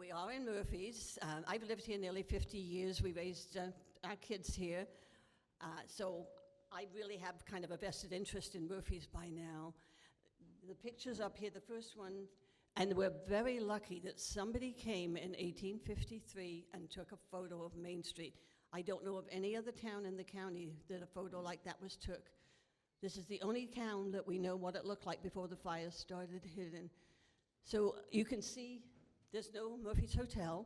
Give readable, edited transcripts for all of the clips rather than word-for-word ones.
we are in Murphy's. I've lived here nearly 50 years. We raised our kids here. So I really have kind of a vested interest in Murphy's by now. The picture's up here, the first one, and we're very lucky that somebody came in 1853 and took a photo of Main Street. I don't know of any other town in the county that a photo like that was took. This is the only town that we know what it looked like before the fire started hitting. So you can see there's no Murphy's Hotel.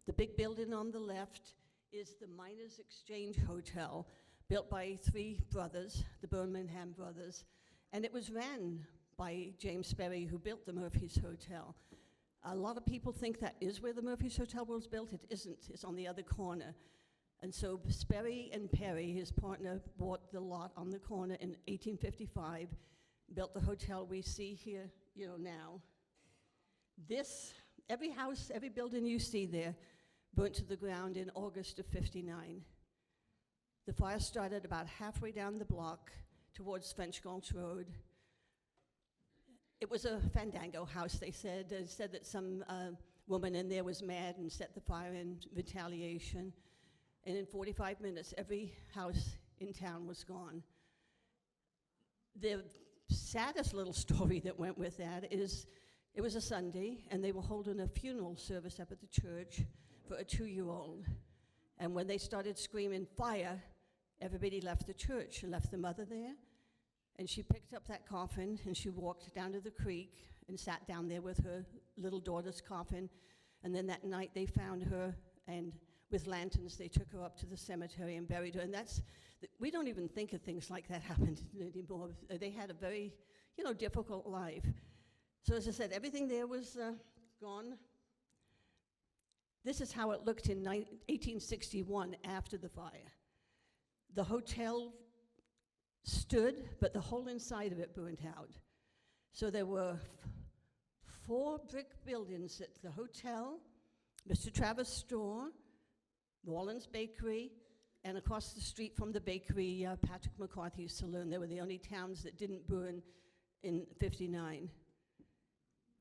The big building on the left is the Miners Exchange Hotel, built by three brothers, the Birmingham brothers, and it was ran by James Sperry, who built the Murphy's Hotel. A lot of people think that is where the Murphy's Hotel was built. It isn't. It's on the other corner. And so Sperry and Perry, his partner, bought the lot on the corner in 1855, built the hotel we see here, now. Every house, every building you see there, burnt to the ground in August of '59. The fire started about halfway down the block towards French Gulch Road. It was a fandango house, they said. They said that some woman in there was mad and set the fire in retaliation. And in 45 minutes, every house in town was gone. The saddest little story that went with that is it was a Sunday, and they were holding a funeral service up at the church for a 2-year-old. And when they started screaming fire, everybody left the church and left the mother there. And she picked up that coffin, and she walked down to the creek and sat down there with her little daughter's coffin. And then that night they found her, and with lanterns they took her up to the cemetery and buried her. And we don't even think of things like that happened anymore. They had a very, difficult life. So as I said, everything there was gone. This is how it looked in 1861 after the fire. The hotel stood, but the whole inside of it burnt out. So there were 4 brick buildings at the hotel, Mr. Travis' store, Wallen's Bakery, and across the street from the bakery, Patrick McCarthy's saloon. They were the only towns that didn't burn in '59.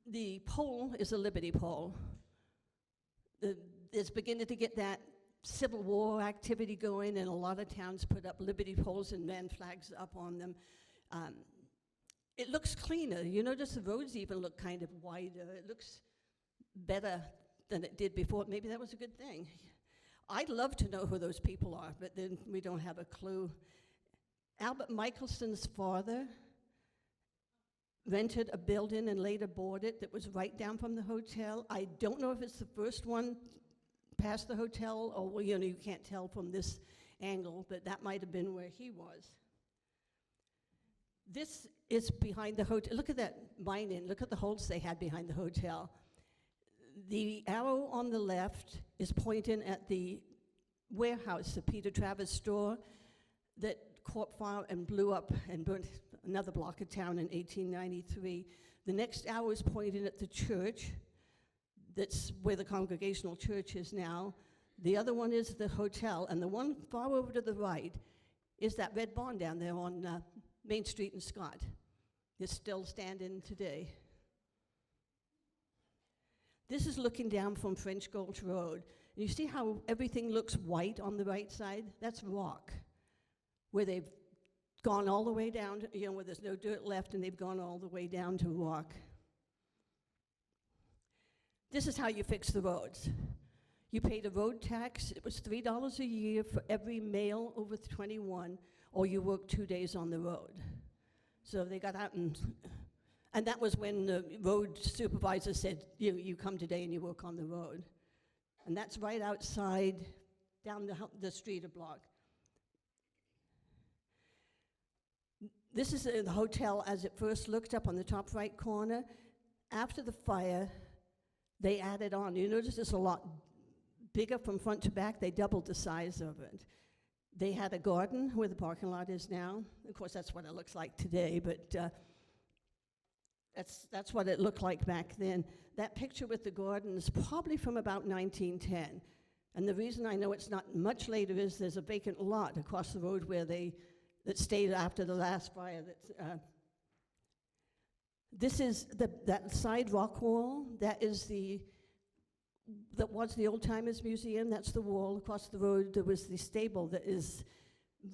The pole is a Liberty pole. It's beginning to get that Civil War activity going, and a lot of towns put up Liberty poles and ran flags up on them. It looks cleaner. You notice the roads even look kind of wider. It looks better than it did before. Maybe that was a good thing. I'd love to know who those people are, but then we don't have a clue. Albert Michelson's father rented a building and later bought it that was right down from the hotel. I don't know if it's the first one past the hotel, or you can't tell from this angle, but that might have been where he was. This is behind the hotel. Look at that mining. Look at the holes they had behind the hotel. The arrow on the left is pointing at the warehouse, the Peter Travis store, that caught fire and blew up and burnt another block of town in 1893. The next arrow is pointing at the church. That's where the Congregational Church is now. The other one is the hotel, and the one far over to the right is that red barn down there on Main Street in Scott. It's still standing today. This is looking down from French Gulch Road. And you see how everything looks white on the right side? That's rock, where they've gone all the way down to, where there's no dirt left, and they've gone all the way down to rock. This is how you fix the roads. You paid a road tax. It was $3 a year for every male over 21, or you worked 2 days on the road. So they got out, and that was when the road supervisor said, you come today and you work on the road. And that's right outside, down the street a block. This is the hotel as it first looked up on the top right corner. After the fire, they added on. You notice it's a lot bigger from front to back. They doubled the size of it. They had a garden where the parking lot is now. Of course, that's what it looks like today, but that's what it looked like back then. That picture with the garden is probably from about 1910. And the reason I know it's not much later is there's a vacant lot across the road where that stayed after the last fire. This is that side rock wall. That is the that was the Old Timers Museum. That's the wall. Across the road, there was the stable that is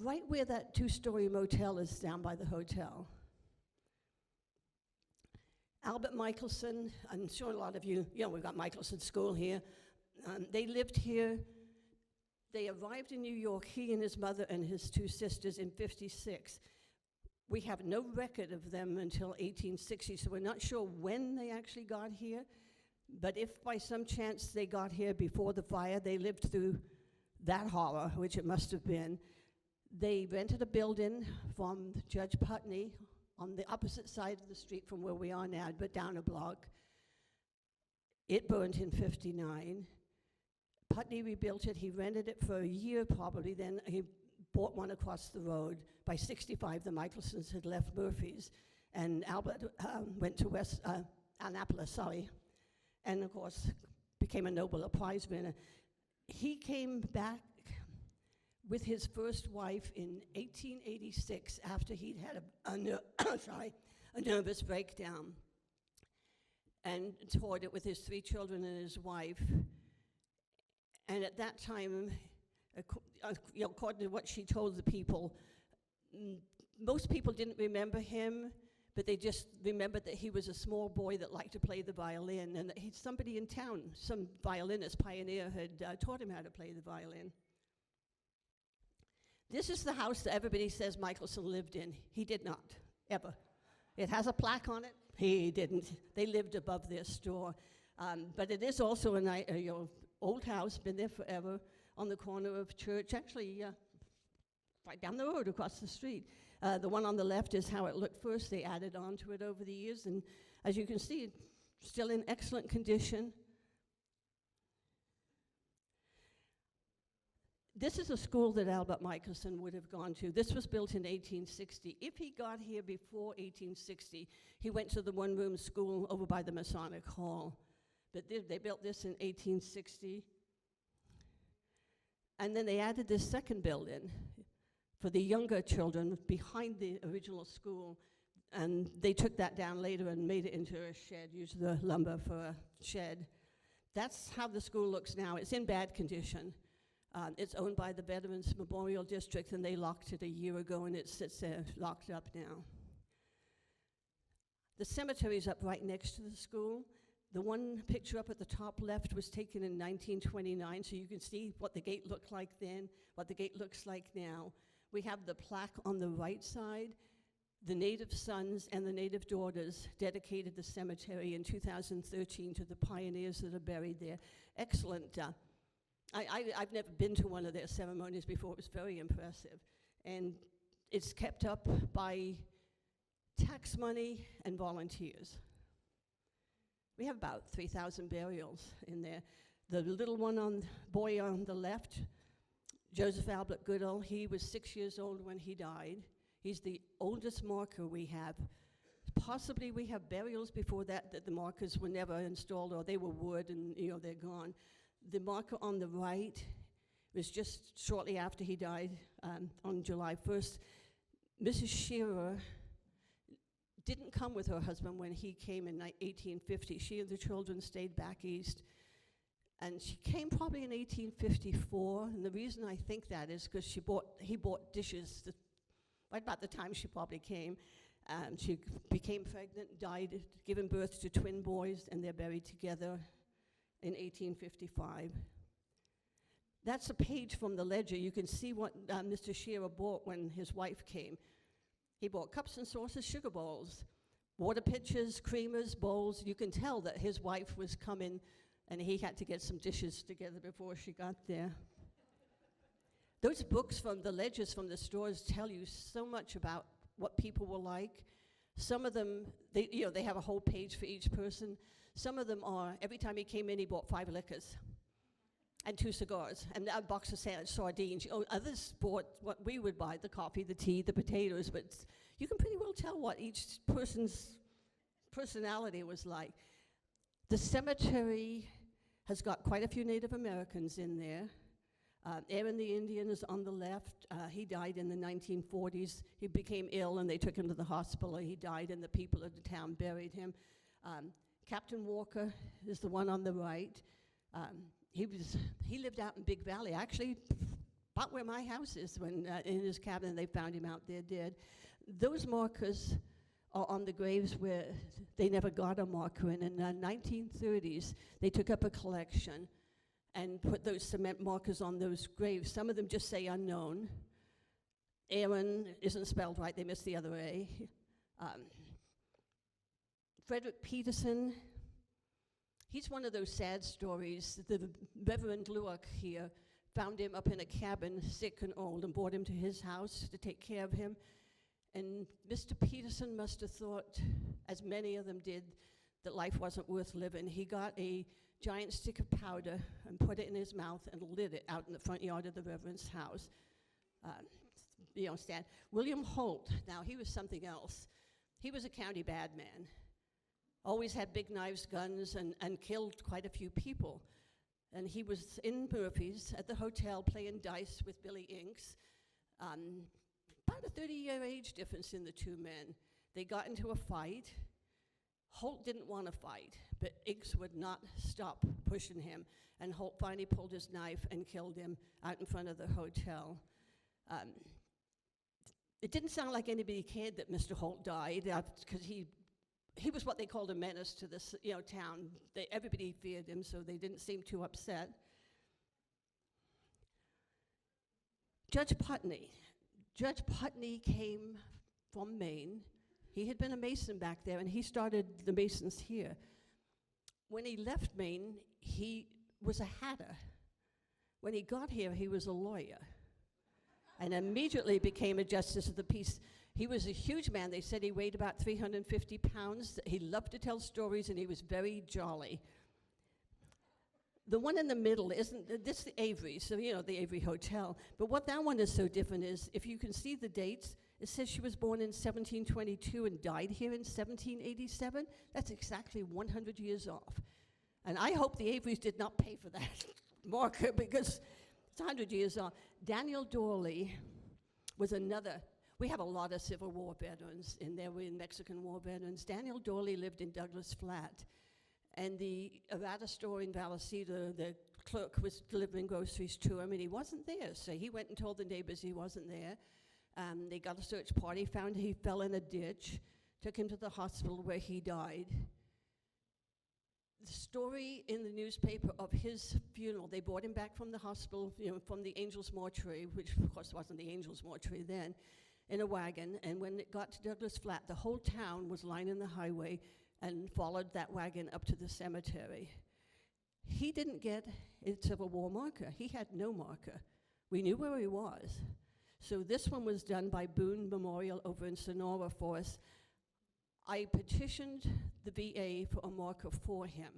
right where that two-story motel is down by the hotel. Albert Michelson, I'm sure a lot of you, we've got Michelson School here. They lived here. They arrived in New York, he and his mother and his two sisters, in '56. We have no record of them until 1860, so we're not sure when they actually got here. But if by some chance they got here before the fire, they lived through that horror, which it must have been. They rented a building from Judge Putney on the opposite side of the street from where we are now, but down a block. It burned in '59. Putney rebuilt it. He rented it for a year probably. Then he bought one across the road. By '65, the Michelsons had left Murphy's, and Albert went to Annapolis, and of course became a Nobel Prize winner. He came back with his first wife in 1886 after he'd had a nervous breakdown, and toured it with his 3 children and his wife. And at that time, according to what she told the people, most people didn't remember him, but they just remembered that he was a small boy that liked to play the violin, and that somebody in town, some violinist pioneer, had taught him how to play the violin. This is the house that everybody says Michelson lived in. He did not, ever. It has a plaque on it. He didn't. They lived above their store. But it is also an old house, been there forever, on the corner of Church, actually right down the road across the street. The one on the left is how it looked first. They added on to it over the years, and as you can see, it's still in excellent condition. This is a school that Albert Michelson would have gone to. This was built in 1860. If he got here before 1860, he went to the one-room school over by the Masonic Hall. But they built this in 1860. And then they added this second building for the younger children behind the original school. And they took that down later and made it into a shed, used the lumber for a shed. That's how the school looks now. It's in bad condition. It's owned by the Veterans Memorial District, and they locked it a year ago, and it sits there locked up now. The cemetery's up right next to the school. The one picture up at the top left was taken in 1929, so you can see what the gate looked like then, what the gate looks like now. We have the plaque on the right side. The native sons and the native daughters dedicated the cemetery in 2013 to the pioneers that are buried there. Excellent. I've never been to one of their ceremonies before. It was very impressive. And it's kept up by tax money and volunteers. We have about 3,000 burials in there. The little boy on the left, Joseph Albert Goodall, he was 6 years old when he died. He's the oldest marker we have. Possibly we have burials before that the markers were never installed, or they were wood and they're gone. The marker on the right was just shortly after he died on July 1st. Mrs. Shearer didn't come with her husband when he came in 1850. She and the children stayed back east. And she came probably in 1854. And the reason I think that is because he bought dishes right about the time she probably came. She became pregnant, died, giving birth to twin boys, and they're buried together in 1855. That's a page from the ledger. You can see what Mr. Shearer bought when his wife came. He bought cups and saucers, sugar bowls, water pitchers, creamers, bowls. You can tell that his wife was coming, and he had to get some dishes together before she got there. Those books from the ledgers from the stores tell you so much about what people were like. Some of them, they have a whole page for each person. Some of them are, every time he came in, he bought 5 liquors and 2 cigars and a box of sardines. Others bought what we would buy, the coffee, the tea, the potatoes, but you can pretty well tell what each person's personality was like. The cemetery has got quite a few Native Americans in there. Aaron the Indian is on the left. He died in the 1940s. He became ill, and they took him to the hospital. He died, and the people of the town buried him. Captain Walker is the one on the right. He lived out in Big Valley, actually, about where my house is. When in his cabin, they found him out there dead. Those markers are on the graves where they never got a marker. And in the 1930s, they took up a collection and put those cement markers on those graves. Some of them just say unknown. Aaron isn't spelled right, they missed the other A. Frederick Peterson, he's one of those sad stories. The Reverend Luak here found him up in a cabin, sick and old, and brought him to his house to take care of him. And Mr. Peterson must have thought, as many of them did, that life wasn't worth living. He got a giant stick of powder and put it in his mouth and lit it out in the front yard of the Reverend's house. Stan. William Holt, now he was something else. He was a county bad man. Always had big knives, guns, and killed quite a few people. And he was in Murphy's at the hotel playing dice with Billy Inks. About a 30-year age difference in the two men. They got into a fight. Holt didn't want to fight, but Inks would not stop pushing him. And Holt finally pulled his knife and killed him out in front of the hotel. It didn't sound like anybody cared that Mr. Holt died, because he was what they called a menace to this town. Everybody feared him, so they didn't seem too upset. Judge Putney. Judge Putney came from Maine. He had been a Mason back there, and he started the Masons here. When he left Maine, he was a hatter. When he got here, he was a lawyer, and immediately became a justice of the peace. He was a huge man. They said he weighed about 350 pounds. He loved to tell stories, and he was very jolly. The one in the middle isn't, this is the Avery, so the Avery Hotel. But what that one is so different is, if you can see the dates, it says she was born in 1722 and died here in 1787. That's exactly 100 years off. And I hope the Averys did not pay for that marker, because it's 100 years off. Daniel Dorley was another. We have a lot of Civil War veterans in there. We're in Mexican War veterans. Daniel Dorley lived in Douglas Flat. And the Arata store in Vallecito, the clerk was delivering groceries to him, and he wasn't there. So he went and told the neighbors he wasn't there. They got a search party, found he fell in a ditch, took him to the hospital where he died. The story in the newspaper of his funeral, they brought him back from the hospital, from the Angels Mortuary, which of course wasn't the Angels Mortuary then, in a wagon. And when it got to Douglas Flat, the whole town was lining the highway and followed that wagon up to the cemetery. He didn't get a Civil War marker. He had no marker. We knew where he was. So this one was done by Boone Memorial over in Sonora for us. I petitioned the VA for a marker for him.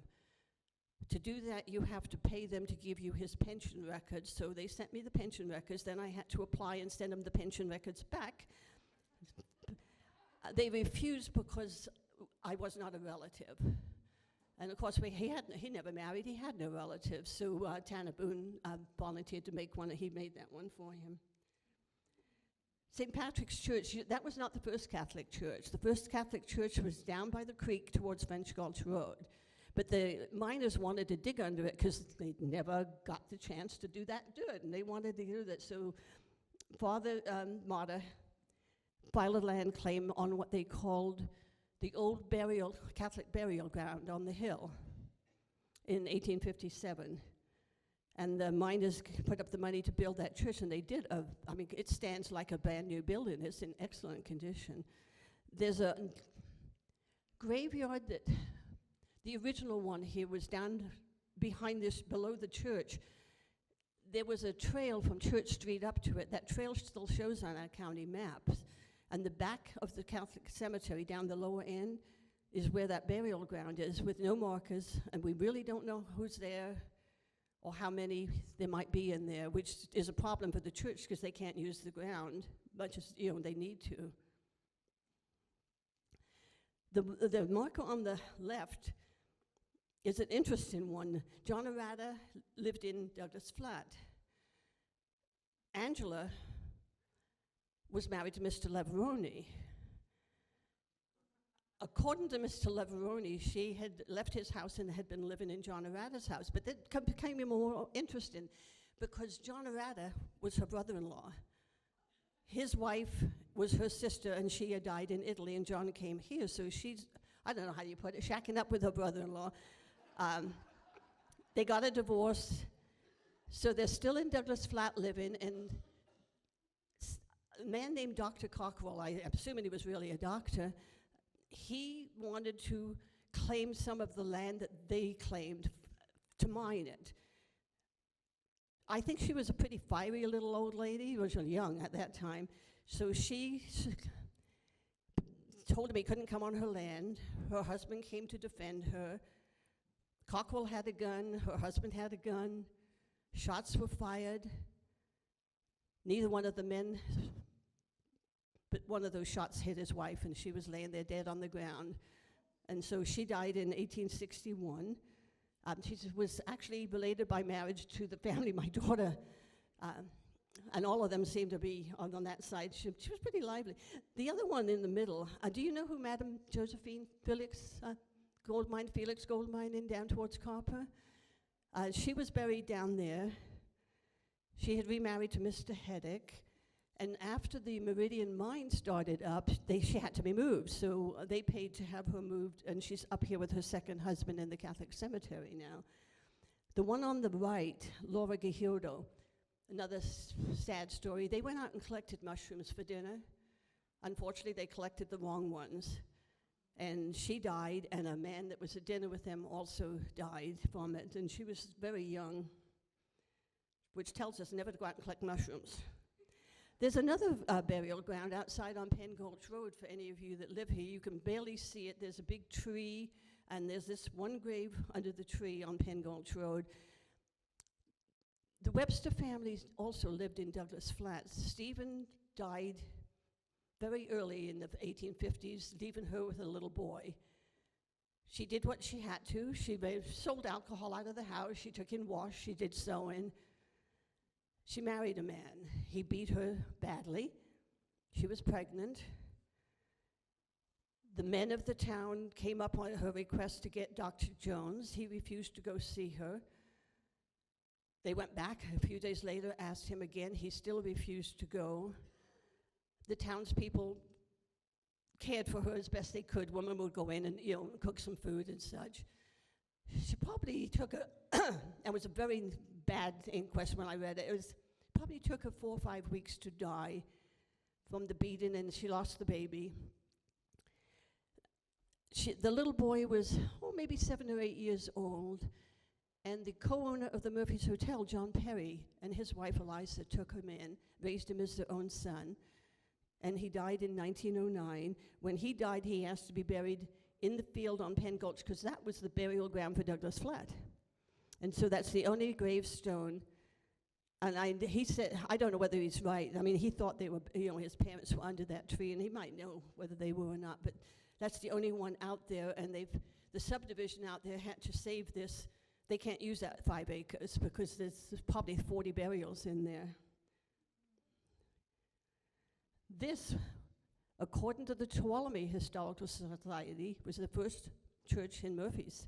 To do that, you have to pay them to give you his pension records. So they sent me the pension records. Then I had to apply and send them the pension records back. They refused because I was not a relative. And of course, he never married, he had no relatives. So Tanner Boone volunteered to make one, and he made that one for him. St. Patrick's Church, that was not the first Catholic church. The first Catholic church was down by the creek towards French Gulch Road. But the miners wanted to dig under it because they never got the chance to do it, and they wanted to do that. So Father Marta filed a land claim on what they called the old Catholic burial ground on the hill in 1857. And the miners put up the money to build that church, and they did. It stands like a brand new building. It's in excellent condition. There's a graveyard that, the original one here was down behind this, below the church. There was a trail from Church Street up to it. That trail still shows on our county maps. And the back of the Catholic cemetery, down the lower end, is where that burial ground is, with no markers, and we really don't know who's there or how many there might be in there, which is a problem for the church because they can't use the ground, much as they need to. The marker on the left is an interesting one. John Arata lived in Douglas Flat. Angela was married to Mr. Leveroni. according to Mr. Leveroni, she had left his house and had been living in John Arata's house. But that became more interesting because John Arata was her brother-in-law. His wife was her sister, and she had died in Italy, and John came here. So she's, I don't know how you put it, shacking up with her brother-in-law. They got a divorce, so they're still in Douglas Flat living, and a man named Dr. Cockrell, I'm assuming he was really a doctor, he wanted to claim some of the land that they claimed to mine it. I think she was a pretty fiery little old lady, was young at that time, so she told him he couldn't come on her land. Her husband came to defend her. Cockrell had a gun, her husband had a gun, shots were fired. Neither one of the men, but one of those shots hit his wife, and she was laying there dead on the ground. And so she died in 1861. She was actually related by marriage to the family, my daughter, and all of them seemed to be on that side. She was pretty lively. The other one in the middle, do you know who Madame Josephine Felix Felix Gold Mine in down towards Copper? She was buried down there. She had remarried to Mr. Heddick, and after the Meridian mine started up, she had to be moved, so they paid to have her moved, and she's up here with her second husband in the Catholic cemetery now. The one on the right, Laura Guajiro, another sad story. They went out and collected mushrooms for dinner. Unfortunately, they collected the wrong ones, and she died, and a man that was at dinner with them also died from it, and she was very young, which tells us never to go out and collect mushrooms. There's another burial ground outside on Penn Gulch Road for any of you that live here. You can barely see it. There's a big tree, and there's this one grave under the tree on Penn Gulch Road. The Webster families also lived in Douglas Flats. Stephen died very early in the 1850s, leaving her with a little boy. She did what she had to. She sold alcohol out of the house. She took in wash. She did sewing. She married a man. He beat her badly. She was pregnant. The men of the town came up on her request to get Dr. Jones. He refused to go see her. They went back a few days later, asked him again. He still refused to go. The townspeople cared for her as best they could. Women would go in and, cook some food and such. She probably took it was a very bad inquest when I read it. It probably took her 4 or 5 weeks to die from the beating, and she lost the baby. The little boy was, maybe 7 or 8 years old, and the co-owner of the Murphy's Hotel, John Perry, and his wife Eliza took him in, raised him as their own son, and he died in 1909. When he died, he asked to be buried in the field on Penn Gulch, because that was the burial ground for Douglas Flat. And so that's the only gravestone. And he said, I don't know whether he's right. I mean, he thought they were, his parents were under that tree, and he might know whether they were or not, but that's the only one out there, and the subdivision out there had to save this. They can't use that 5 acres because there's probably 40 burials in there. This, according to the Tuolumne Historical Society, was the first church in Murphy's.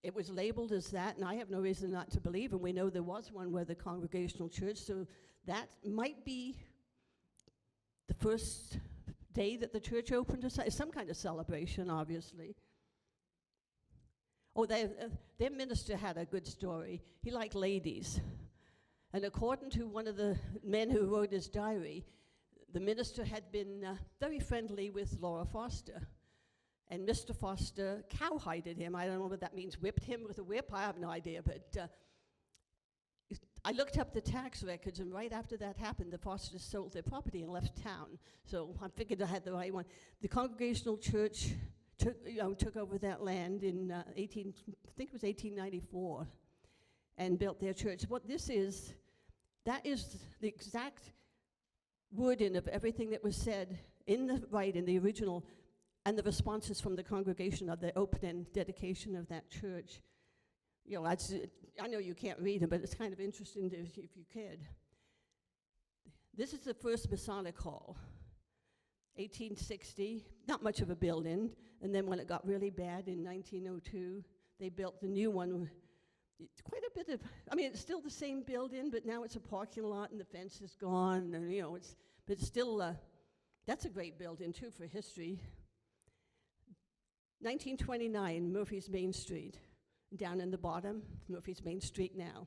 It was labeled as that, and I have no reason not to believe, and we know there was one where the Congregational Church, so that might be the first day that the church opened, some kind of celebration, obviously. Oh, their minister had a good story. He liked ladies. And according to one of the men who wrote his diary, the minister had been very friendly with Laura Foster. And Mr. Foster cowhided him. I don't know what that means, whipped him with a whip. I have no idea, but I looked up the tax records, and right after that happened, the Fosters sold their property and left town. So I figured I had the right one. The Congregational Church took over that land in I think it was 1894, and built their church. What this is, that is the exact wording of everything that was said in the original, and the responses from the congregation of the opening dedication of that church. I know you can't read them, but it's kind of interesting if you could. This is the first Masonic hall. 1860, not much of a building. And then when it got really bad in 1902, they built the new one. It's quite a bit of, I mean, it's still the same building, but now it's a parking lot and the fence is gone, and but it's still, that's a great building too for history. 1929, Murphy's Main Street, down in the bottom, Murphy's Main Street now.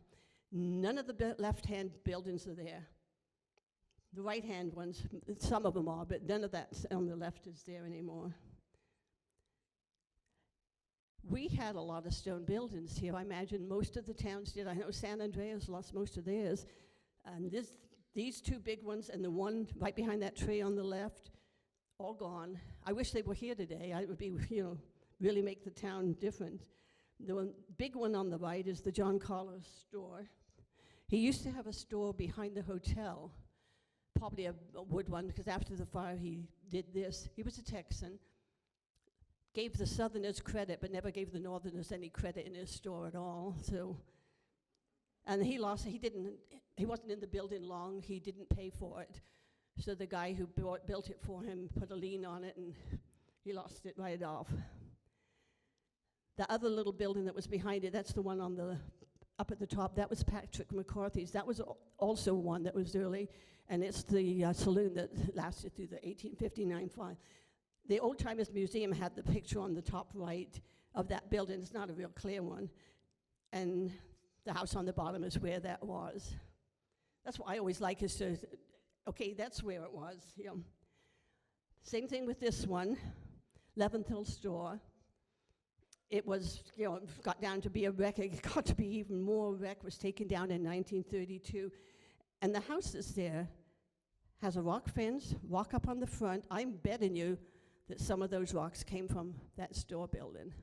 None of the left-hand buildings are there. The right-hand ones, some of them are, but none of that on the left is there anymore. We had a lot of stone buildings here. I imagine most of the towns did. I know San Andreas lost most of theirs. And these two big ones and the one right behind that tree on the left, all gone. I wish they were here today. I would be, really make the town different. The big one on the right is the John Carlos store. He used to have a store behind the hotel, probably a wood one, because after the fire he did this. He was a Texan. Gave the Southerners credit, but never gave the Northerners any credit in his store at all. So, and he wasn't in the building long. He didn't pay for it. So the guy who built it for him put a lien on it, and he lost it right off. The other little building that was behind it, that's the one on the up at the top. That was Patrick McCarthy's. That was also one that was early, and it's the saloon that lasted through the 1859 fire. The Old Timers Museum had the picture on the top right of that building. It's not a real clear one. And the house on the bottom is where that was. That's what I always like is to, okay, that's where it was. Same thing with this one, Leventhal store. It was, got down to be a wreck. It got to be even more wreck. Was taken down in 1932. And the house that's there has a rock fence, rock up on the front. I'm betting you that some of those rocks came from that store building.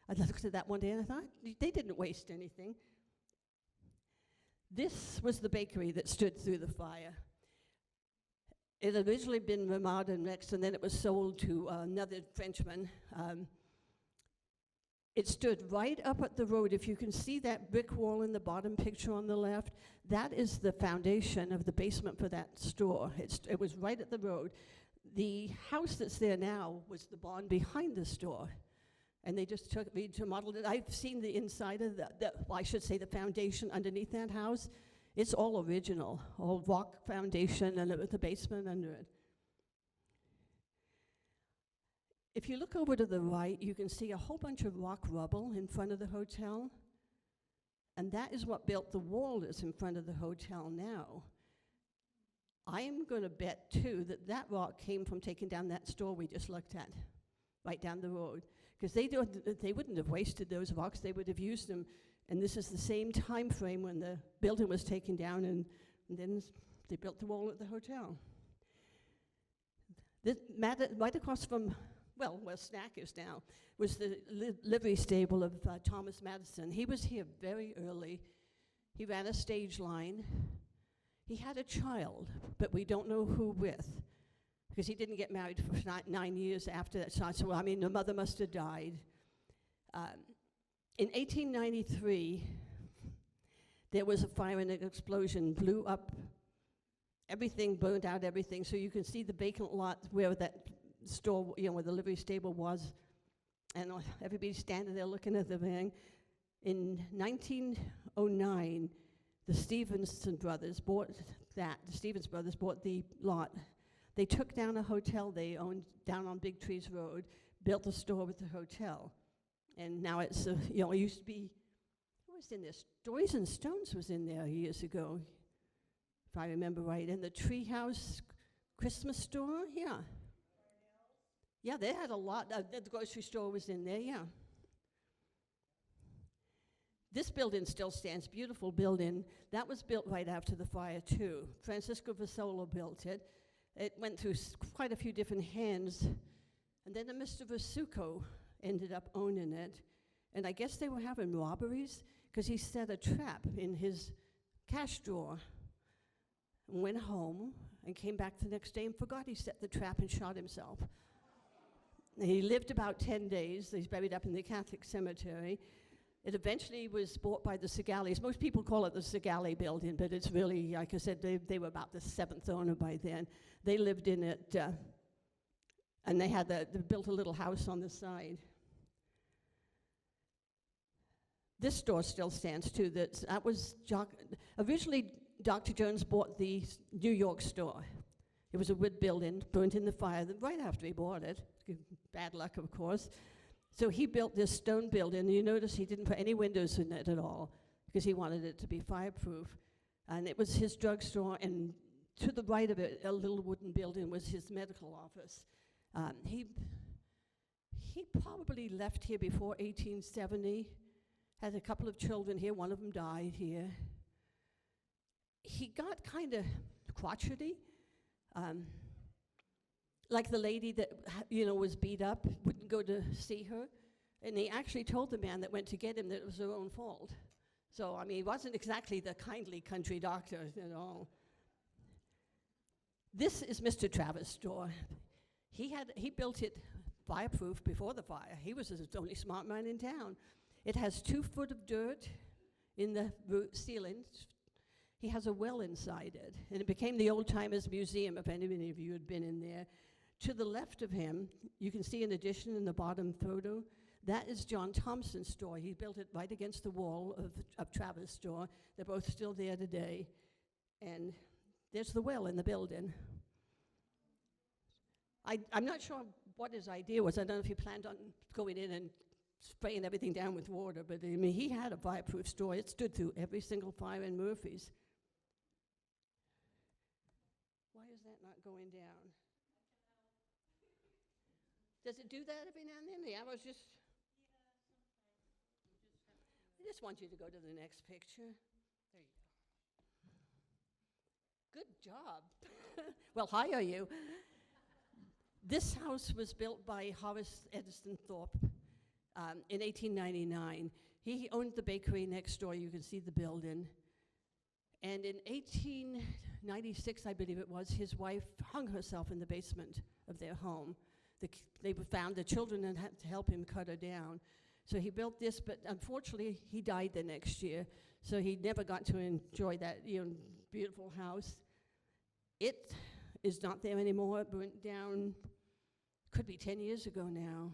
I looked at that one day and I thought, they didn't waste anything. This was the bakery that stood through the fire. It had originally been remodeled next, and then it was sold to another Frenchman. It stood right up at the road. If you can see that brick wall in the bottom picture on the left, that is the foundation of the basement for that store. It was right at the road. The house that's there now was the barn behind the store. And they just remodeled it. I've seen the inside of I should say the foundation underneath that house. It's all original, all rock foundation and with the basement under it. If you look over to the right, you can see a whole bunch of rock rubble in front of the hotel. And that is what built the wall that's in front of the hotel now. I am going to bet, too, that rock came from taking down that store we just looked at, right down the road. Because they wouldn't have wasted those rocks. They would have used them. And this is the same time frame when the building was taken down, and then they built the wall at the hotel. Right across from, where Snack is now, was the livery stable of Thomas Madison. He was here very early. He ran a stage line. He had a child, but we don't know who with, because he didn't get married for 9 years after that child. So, the mother must have died. In 1893, there was a fire and an explosion, blew up everything, burned out everything. So you can see the vacant lot where that store, where the livery stable was, and everybody's standing there looking at the thing. In 1909, the Stevens brothers bought the lot. They took down a hotel they owned down on Big Trees Road, built a store with the hotel. And now it's, it used to be, what was in there? Stories and Stones was in there years ago, if I remember right. And the Treehouse Christmas store, yeah. Yeah, they had a lot. The grocery store was in there, yeah. This building still stands, beautiful building. That was built right after the fire, too. Francisco Vasola built it. It went through quite a few different hands. And then Mr. Vasuco ended up owning it. And I guess they were having robberies, because he set a trap in his cash drawer and went home and came back the next day and forgot he set the trap and shot himself. And he lived about 10 days. He's buried up in the Catholic cemetery. It eventually was bought by the Segalis. Most people call it the Segali building, but it's really, like I said, they were about the 7th owner by then. They lived in it And they built a little house on the side. This store still stands too. That was originally Dr. Jones bought the New York store. It was a wood building, burnt in the fire right after he bought it. Bad luck, of course. So he built this stone building, and you notice he didn't put any windows in it at all because he wanted it to be fireproof. And it was his drugstore, and to the right of it, a little wooden building was his medical office. He probably left here before 1870, had a couple of children here, one of them died here. He got kind of crotchety, like the lady that was beat up, wouldn't go to see her, and he actually told the man that went to get him that it was their own fault. So, I mean, he wasn't exactly the kindly country doctor at all. This is Mr. Travis' store. He built it fireproof before the fire. He was the only smart man in town. It has 2 foot of dirt in the ceiling. He has a well inside it, and it became the Old Timers Museum, if any of you had been in there. To the left of him, you can see an addition in the bottom photo. That is John Thompson's store. He built it right against the wall of Travis' store. They're both still there today. And there's the well in the building. I'm not sure what his idea was. I don't know if he planned on going in and spraying everything down with water, but I mean, he had a fireproof store. It stood through every single fire in Murphy's. Why is that not going down? Does it do that every now and then? The arrows just... I just want you to go to the next picture. There you go. Good job. Well, hi, are you? This house was built by Horace Edison Thorpe in 1899. He owned the bakery next door. You can see the building. And in 1896, I believe it was, his wife hung herself in the basement of their home. They found the children and had to help him cut her down. So he built this, but unfortunately, he died the next year. So he never got to enjoy that beautiful house. It is not there anymore. It burnt down, could be 10 years ago now.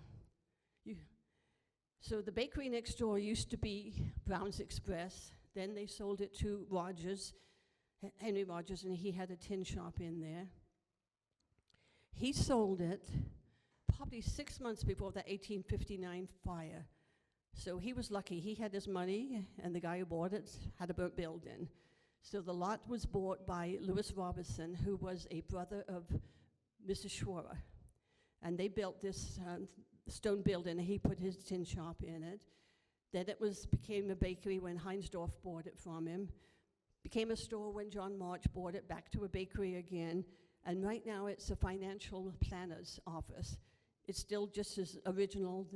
So the bakery next door used to be Brown's Express. Then they sold it to Rogers, Henry Rogers, and he had a tin shop in there. He sold it probably 6 months before the 1859 fire. So he was lucky. He had his money, and the guy who bought it had a burnt building. So the lot was bought by Lewis Robertson, who was a brother of Mrs. Schwarer. And they built this stone building, and he put his tin shop in it. Then it became a bakery when Heinsdorf bought it from him. Became a store when John March bought it, back to a bakery again. And right now it's a financial planner's office. It's still just as original.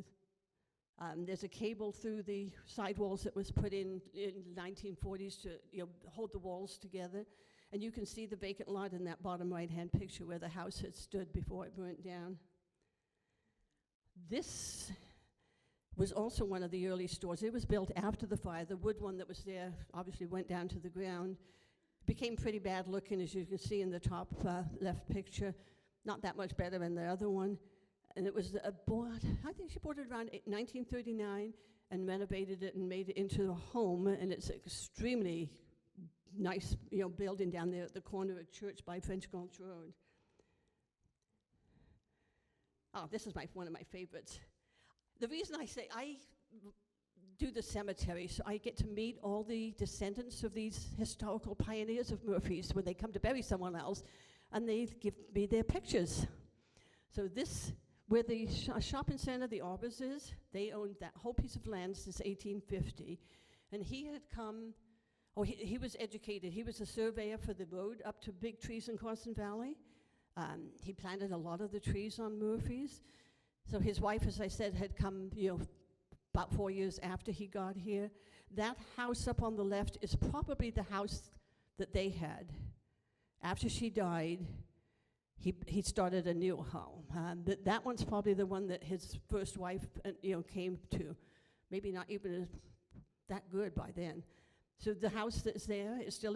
There's a cable through the sidewalls that was put in the 1940s to hold the walls together. And you can see the vacant lot in that bottom right-hand picture where the house had stood before it burnt down. This was also one of the early stores. It was built after the fire. The wood one that was there obviously went down to the ground. Became pretty bad looking, as you can see in the top left picture. Not that much better than the other one. And it was I think she bought it around 1939 and renovated it and made it into a home. And it's extremely nice, building down there at the corner of Church by French Gulch Road. Oh, this is one of my favorites. The reason I say I do the cemetery, so I get to meet all the descendants of these historical pioneers of Murphy's when they come to bury someone else, and they give me their pictures. So this, where the shopping center, the Arbors is, they owned that whole piece of land since 1850. And he had come, he was educated. He was a surveyor for the road up to Big Trees in Carson Valley. He planted a lot of the trees on Murphy's. So his wife, as I said, had come, about 4 years after he got here. That house up on the left is probably the house that they had. After she died, he started a new home. That one's probably the one that his first wife, came to. Maybe not even that good by then. So the house that's there is still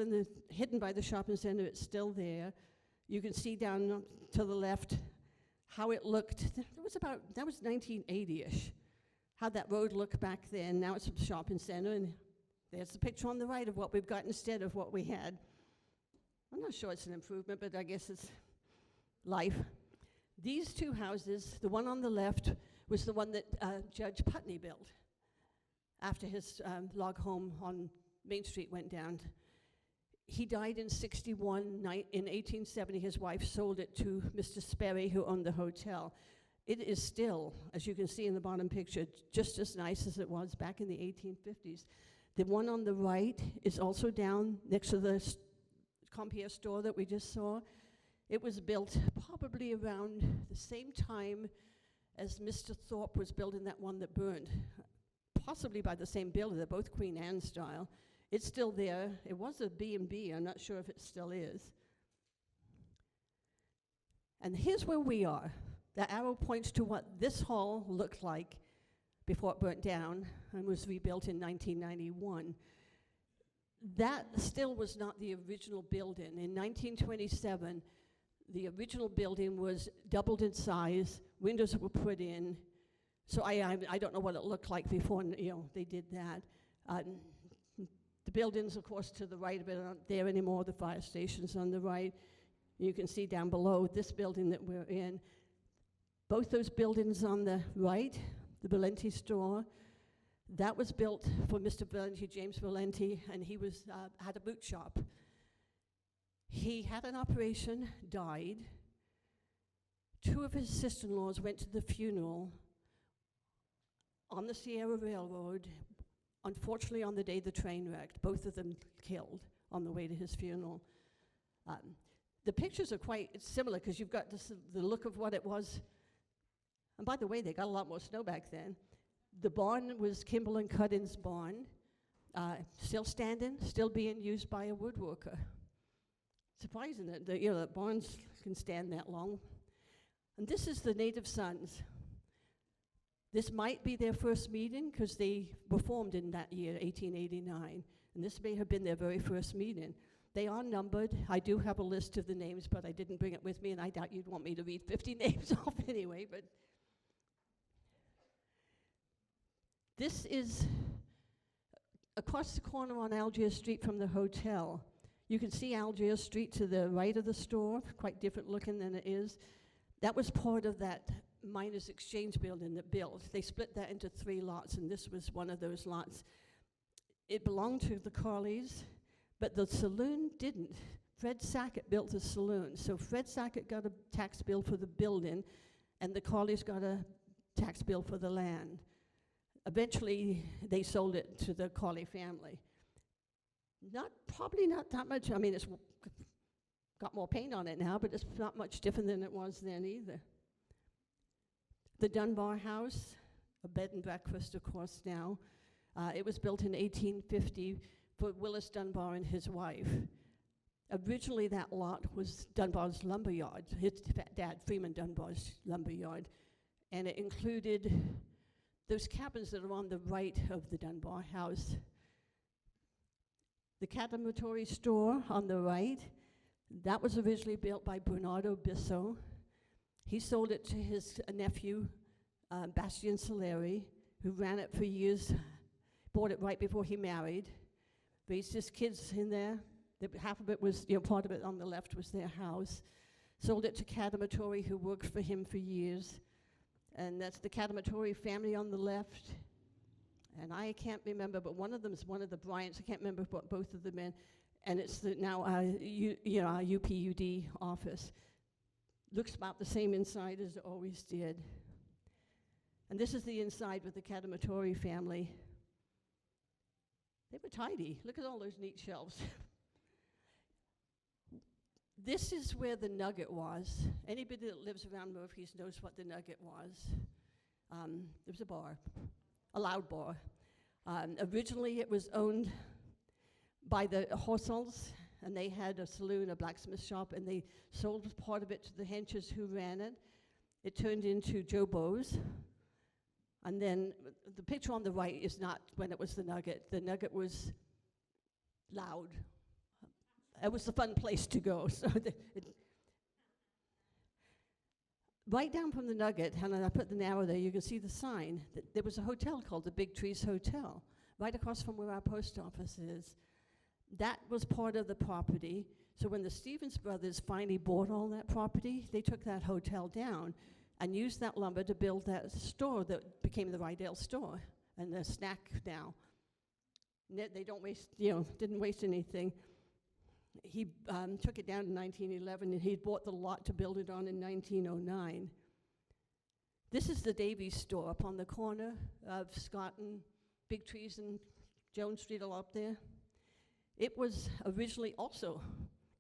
hidden by the shopping center. It's still there. You can see down to the left how it looked. That was 1980-ish, how that road looked back then. Now it's a shopping center, and there's the picture on the right of what we've got instead of what we had. I'm not sure it's an improvement, but I guess it's life. These two houses, the one on the left was the one that Judge Putney built after his log home on Main Street went down. He died in 61. In 1870, his wife sold it to Mr. Sperry, who owned the hotel. It is still, as you can see in the bottom picture, just as nice as it was back in the 1850s. The one on the right is also down next to the Compere store that we just saw. It was built probably around the same time as Mr. Thorpe was building that one that burned, possibly by the same builder. They're both Queen Anne style. It's still there. It was a B&B. I'm not sure if it still is. And here's where we are. The arrow points to what this hall looked like before it burnt down and was rebuilt in 1991. That still was not the original building. In 1927, the original building was doubled in size, windows were put in, so I don't know what it looked like before they did that. The buildings, of course, to the right of it aren't there anymore. The fire station's on the right. You can see down below this building that we're in. Both those buildings on the right, the Valenti store, that was built for Mr. Valenti, James Valenti, and he had a boot shop. He had an operation, died. Two of his sister-in-laws went to the funeral on the Sierra Railroad, unfortunately on the day the train wrecked, both of them killed on the way to his funeral. The pictures are quite similar because you've got the look of what it was. And by the way, they got a lot more snow back then. The barn was Kimball and Cutting's barn, still standing, still being used by a woodworker. Surprising that barns can stand that long. And this is the Native Sons. This might be their first meeting because they were formed in that year, 1889, and this may have been their very first meeting. They are numbered. I do have a list of the names, but I didn't bring it with me, and I doubt you'd want me to read 50 names off anyway, but this is across the corner on Algiers Street from the hotel. You can see Algiers Street to the right of the store, quite different looking than it is. That was part of that Miners Exchange building that built. They split that into 3 lots, and this was one of those lots. It belonged to the Carleys, but the saloon didn't. Fred Sackett built the saloon, so Fred Sackett got a tax bill for the building, and the Carleys got a tax bill for the land. Eventually, they sold it to the Carley family. Probably not that much. I mean, it's got more paint on it now, but it's not much different than it was then either. The Dunbar House, a bed and breakfast, of course, now. It was built in 1850 for Willis Dunbar and his wife. Originally, that lot was Dunbar's lumber yard, his dad, Freeman Dunbar's lumber yard, and it included those cabins that are on the right of the Dunbar House. The Catamatory store on the right, that was originally built by Bernardo Bissot. He sold it to his nephew, Bastian Saleri, who ran it for years, bought it right before he married, raised his kids in there. Half of it was, part of it on the left was their house. Sold it to Catamatory, who worked for him for years. And that's the Catamatory family on the left. And I can't remember, but one of them is one of the Bryants. I can't remember what both of them in. And it's now our UPUD office. Looks about the same inside as it always did. And this is the inside with the Catamatory family. They were tidy. Look at all those neat shelves. This is where the Nugget was. Anybody that lives around Murphy's knows what the Nugget was. It was a bar, a loud bar. Originally, it was owned by the Horsells, and they had a saloon, a blacksmith shop, and they sold part of it to the Henches who ran it. It turned into Joe Bowes. And then the picture on the right is not when it was the Nugget. The Nugget was loud. It was a fun place to go. So Right down from the Nugget, and I put the arrow there, you can see the sign. There was a hotel called the Big Trees Hotel, right across from where our post office is. That was part of the property. So when the Stevens brothers finally bought all that property, they took that hotel down and used that lumber to build that store that became the Rydell store and the snack now. They don't waste, didn't waste anything. He took it down in 1911, and he bought the lot to build it on in 1909. This is the Davies store up on the corner of Scott and Big Trees and Jones Street, all up there. It was originally also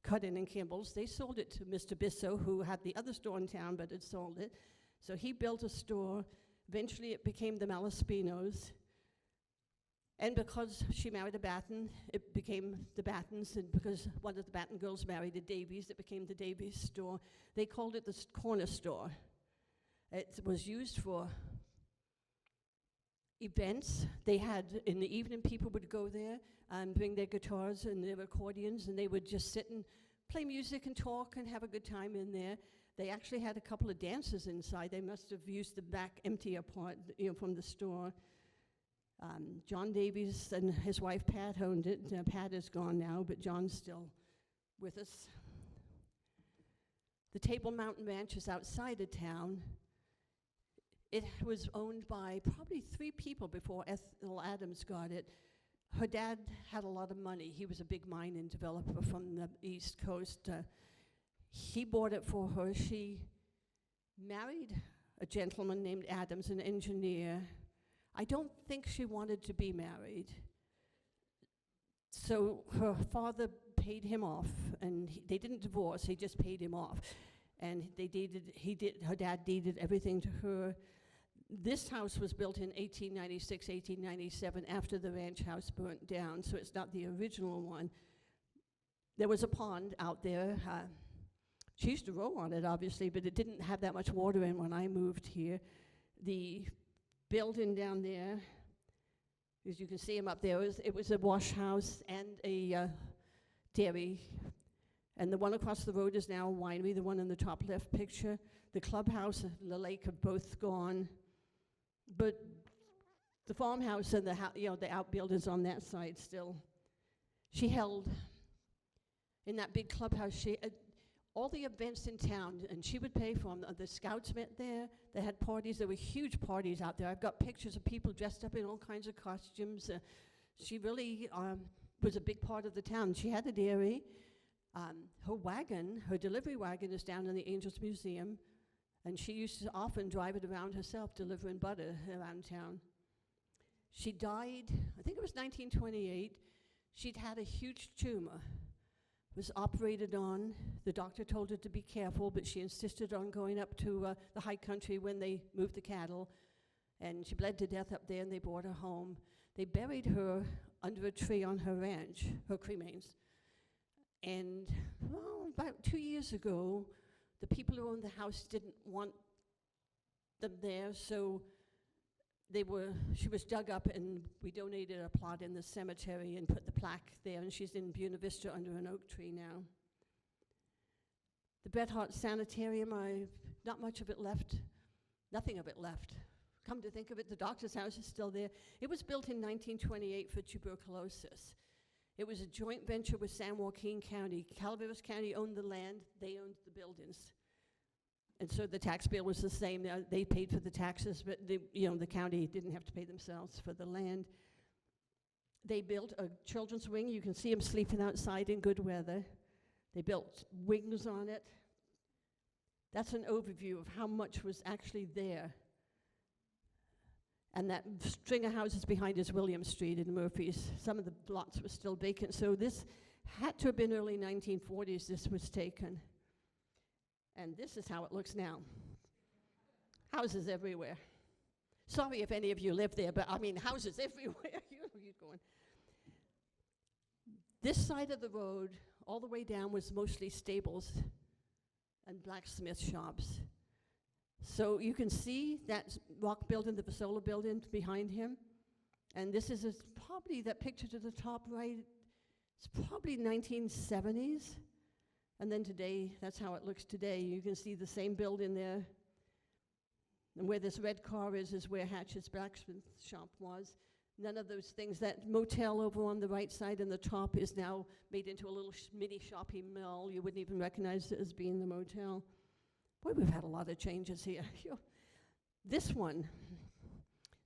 cut in Kimball's. They sold it to Mr. Bissell, who had the other store in town, but had sold it. So he built a store. Eventually it became the Malaspinos. And because she married a Batten, it became the Battens, and because one of the Batten girls married a Davies, it became the Davies store. They called it the corner store. It was used for events. They had, in the evening, people would go there and bring their guitars and their accordions, and they would just sit and play music and talk and have a good time in there. They actually had a couple of dancers inside. They must have used the back emptier part, from the store. John Davies and his wife Pat owned it. Pat is gone now, but John's still with us. The Table Mountain Ranch is outside of town. It was owned by probably 3 people before Ethel Adams got it. Her dad had a lot of money. He was a big mining developer from the East Coast. He bought it for her. She married a gentleman named Adams, an engineer. I don't think she wanted to be married. So her father paid him off, and they didn't divorce, he just paid him off. And her dad deeded everything to her. This house was built in 1896, 1897, after the ranch house burnt down, so it's not the original one. There was a pond out there. She used to row on it, obviously, but it didn't have that much water in when I moved here. The building down there, as you can see them up there, it was a wash house and a dairy. And the one across the road is now a winery, the one in the top left picture. The clubhouse and the lake have both gone. But the farmhouse and the outbuildings on that side still. She held, in that big clubhouse, all the events in town, and she would pay for them. The scouts met there. They had parties. There were huge parties out there. I've got pictures of people dressed up in all kinds of costumes. She really was a big part of the town. She had a dairy. Her wagon, her delivery wagon, is down in the Angels Museum, and she used to often drive it around herself, delivering butter around town. She died, I think it was 1928. She'd had a huge tumor. Was operated on. The doctor told her to be careful, but she insisted on going up to the high country when they moved the cattle, and she bled to death up there, and they brought her home. They buried her under a tree on her ranch, her cremains. And about 2 years ago, the people who owned the house didn't want them there, so she was dug up, and we donated a plot in the cemetery and put the plaque there, and she's in Buena Vista under an oak tree now. The Bret Harte Sanitarium, not much of it left, nothing of it left. Come to think of it, the doctor's house is still there. It was built in 1928 for tuberculosis. It was a joint venture with San Joaquin County. Calaveras County owned the land, they owned the buildings. And so the tax bill was the same. They paid for the taxes, but the county didn't have to pay themselves for the land. They built a children's wing. You can see them sleeping outside in good weather. They built wings on it. That's an overview of how much was actually there. And that string of houses behind is William Street in Murphy's. Some of the lots were still vacant. So this had to have been early 1940s this was taken. And this is how it looks now. Houses everywhere. Sorry if any of you live there, but I mean, houses everywhere. You're going. This side of the road, all the way down, was mostly stables and blacksmith shops. So you can see that rock building, the Vasola building behind him. And this is probably that picture to the top right. It's probably 1970s. And then today, that's how it looks today. You can see the same building there. And where this red car is where Hatch's blacksmith shop was. None of those things. That motel over on the right side and the top is now made into a little mini shopping mall. You wouldn't even recognize it as being the motel. Boy, we've had a lot of changes here. This one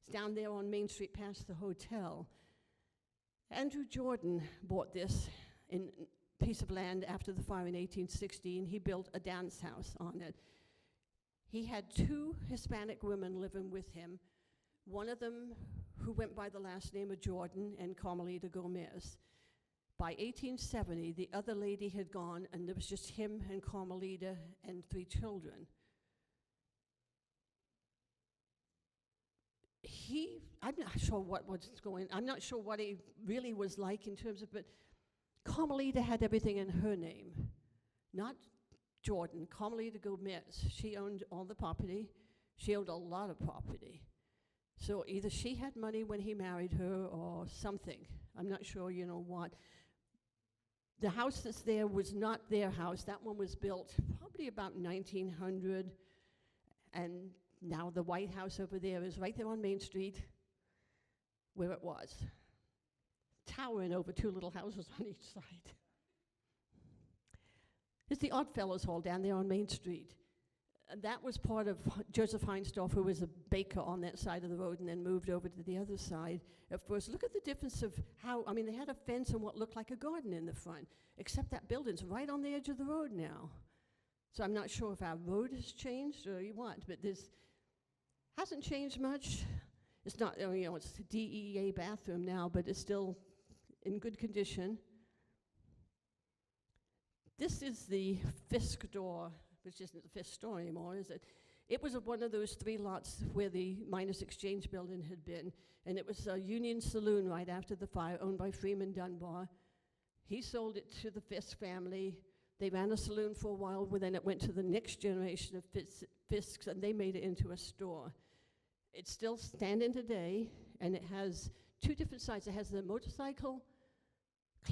is down there on Main Street past the hotel. Andrew Jordan bought this piece of land after the fire in 1816. He built a dance house on it. He had 2 Hispanic women living with him, one of them who went by the last name of Jordan and Carmelita Gomez. By 1870, the other lady had gone, and there was just him and Carmelita and 3 children. I'm not sure what was going, I'm not sure what he really was like in terms of, but Carmelita had everything in her name, not Jordan. Carmelita Gomez, she owned all the property. She owned a lot of property. So either she had money when he married her or something. I'm not sure, what. The house that's there was not their house. That one was built probably about 1900. And now the White House over there is right there on Main Street where it was, towering over 2 little houses on each side. It's the Oddfellows Hall down there on Main Street. That was part of Joseph Heinsdorf, who was a baker on that side of the road and then moved over to the other side. At first, look at the difference of how, they had a fence and what looked like a garden in the front, except that building's right on the edge of the road now. So I'm not sure if our road has changed or what, but this hasn't changed much. It's not, it's a DEA bathroom now, but it's still in good condition. This is the Fisk door, which isn't the Fisk store anymore, is it? It was one of those 3 lots where the Miners Exchange building had been, and it was a Union Saloon right after the fire, owned by Freeman Dunbar. He sold it to the Fisk family. They ran a saloon for a while, but then it went to the next generation of Fisks, and they made it into a store. It's still standing today, and it has 2 different sides. It has the motorcycle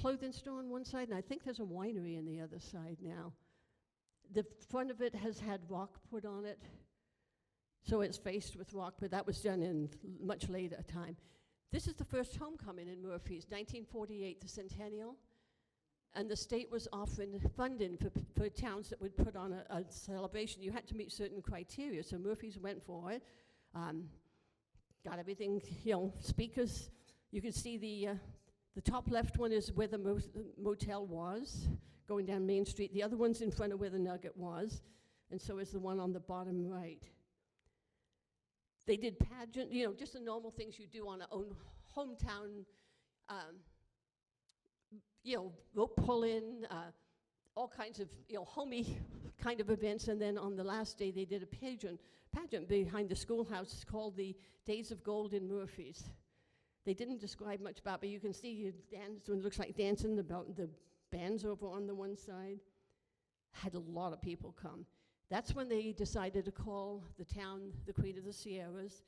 clothing store on one side, and I think there's a winery on the other side now. The front of it has had rock put on it, so it's faced with rock, but that was done in much later time. This is the first homecoming in Murphy's, 1948, the centennial, and the state was offering funding for towns that would put on a celebration. You had to meet certain criteria, so Murphy's went for it. Got everything, speakers. You can see the top left one is where the motel was, going down Main Street. The other one's in front of where the Nugget was, and so is the one on the bottom right. They did pageant, just the normal things you do on a own hometown, rope pulling, all kinds of, homey kind of events. And then on the last day, they did a pageant behind the schoolhouse called the Days of Gold in Murphy's. They didn't describe much about it, but you can see you dance, it looks like dancing, about the bands over on the one side. Had a lot of people come. That's when they decided to call the town the Queen of the Sierras.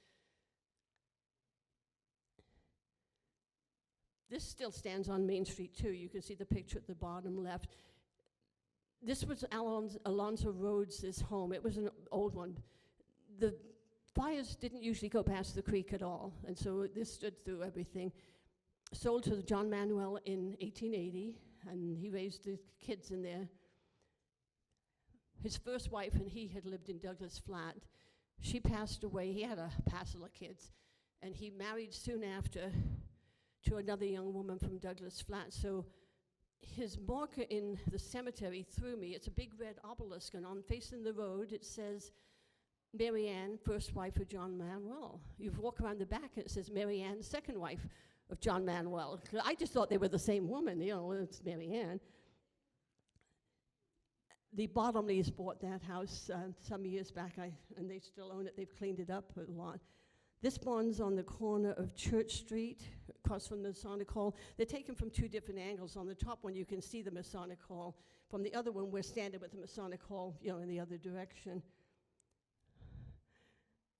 This still stands on Main Street too. You can see the picture at the bottom left. This was Alonzo Rhodes' home. It was an old one. The fires didn't usually go past the creek at all, and so this stood through everything. Sold to John Manuel in 1880, and he raised the kids in there. His first wife and he had lived in Douglas Flat. She passed away. He had a passel of kids, and he married soon after to another young woman from Douglas Flat. So his marker in the cemetery threw me. It's a big red obelisk, and on facing the road it says, Mary Ann, first wife of John Manuel. You walk around the back and it says Mary Ann, second wife of John Manuel. I just thought they were the same woman, it's Mary Ann. The Bottomleys bought that house some years back, and they still own it. They've cleaned it up a lot. This one's on the corner of Church Street, across from the Masonic Hall. They're taken from 2 different angles. On the top one, you can see the Masonic Hall. From the other one, we're standing with the Masonic Hall, in the other direction.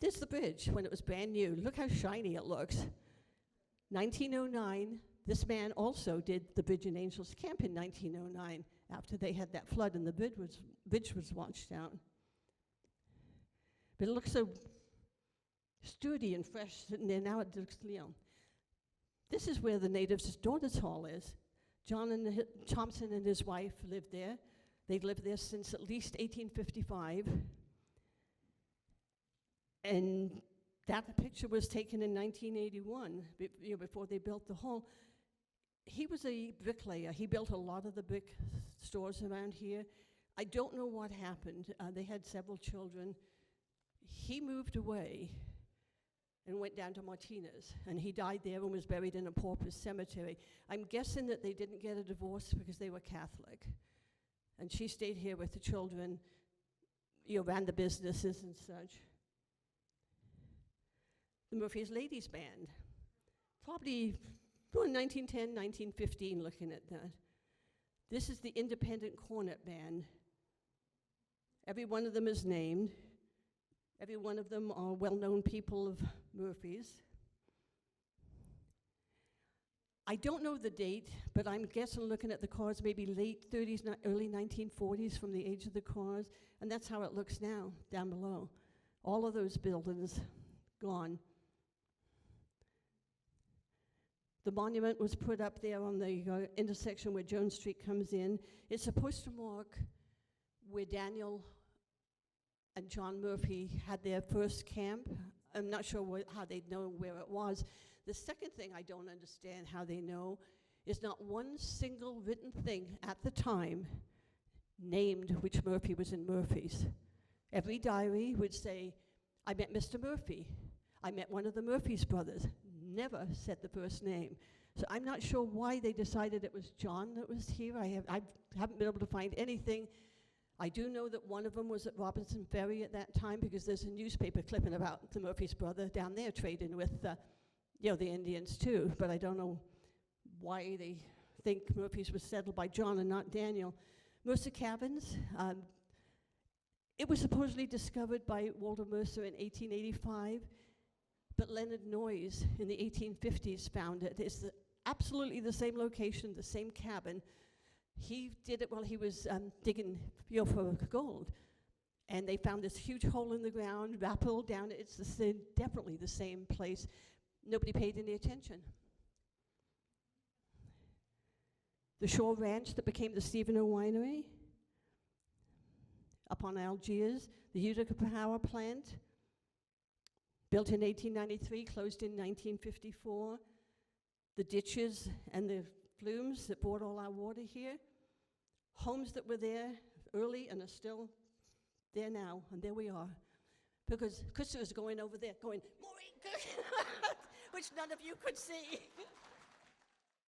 There's the bridge when it was brand new. Look how shiny it looks. 1909, this man also did the bridge in Angels Camp in 1909 after they had that flood and the bridge was washed out. But it looks so sturdy and fresh, sitting there now at Dixleon. This is where the Natives' Daughters Hall is. John and Thompson and his wife lived there. They'd lived there since at least 1855. And that picture was taken in 1981, before they built the hall. He was a bricklayer. He built a lot of the brick stores around here. I don't know what happened. They had several children. He moved away and went down to Martinez, and he died there and was buried in a pauper's cemetery. I'm guessing that they didn't get a divorce because they were Catholic. And she stayed here with the children, ran the businesses and such. The Murphy's Ladies Band, probably 1910, 1915, looking at that. This is the Independent Cornet Band. Every one of them is named. Every one of them are well-known people of Murphy's. I don't know the date, but I'm guessing, looking at the cars, maybe late 30s, early 1940s from the age of the cars, and that's how it looks now, down below. All of those buildings gone. The monument was put up there on the intersection where Jones Street comes in. It's supposed to mark where Daniel and John Murphy had their first camp. I'm not sure how they'd know where it was. The second thing I don't understand how they know is not one single written thing at the time named which Murphy was in Murphy's. Every diary would say, I met Mr. Murphy. I met one of the Murphy's brothers. Never said the first name. So I'm not sure why they decided it was John that was here. I haven't been able to find anything. I do know that one of them was at Robinson Ferry at that time, because there's a newspaper clipping about the Murphy's brother down there trading with the Indians too, but I don't know why they think Murphy's was settled by John and not Daniel. Mercer Cabins, it was supposedly discovered by Walter Mercer in 1885, but Leonard Noyes in the 1850s found it. It's absolutely the same location, the same cabin. He did it while he was digging for gold. And they found this huge hole in the ground, rappelled down. It's definitely the same place. Nobody paid any attention. The Shore Ranch that became the Steveno Winery up on Algiers, the Utica Power Plant, built in 1893, closed in 1954. The ditches and the flumes that brought all our water here. Homes that were there early and are still there now, and there we are. Because Krista was going over there, going, Maureen, which none of you could see.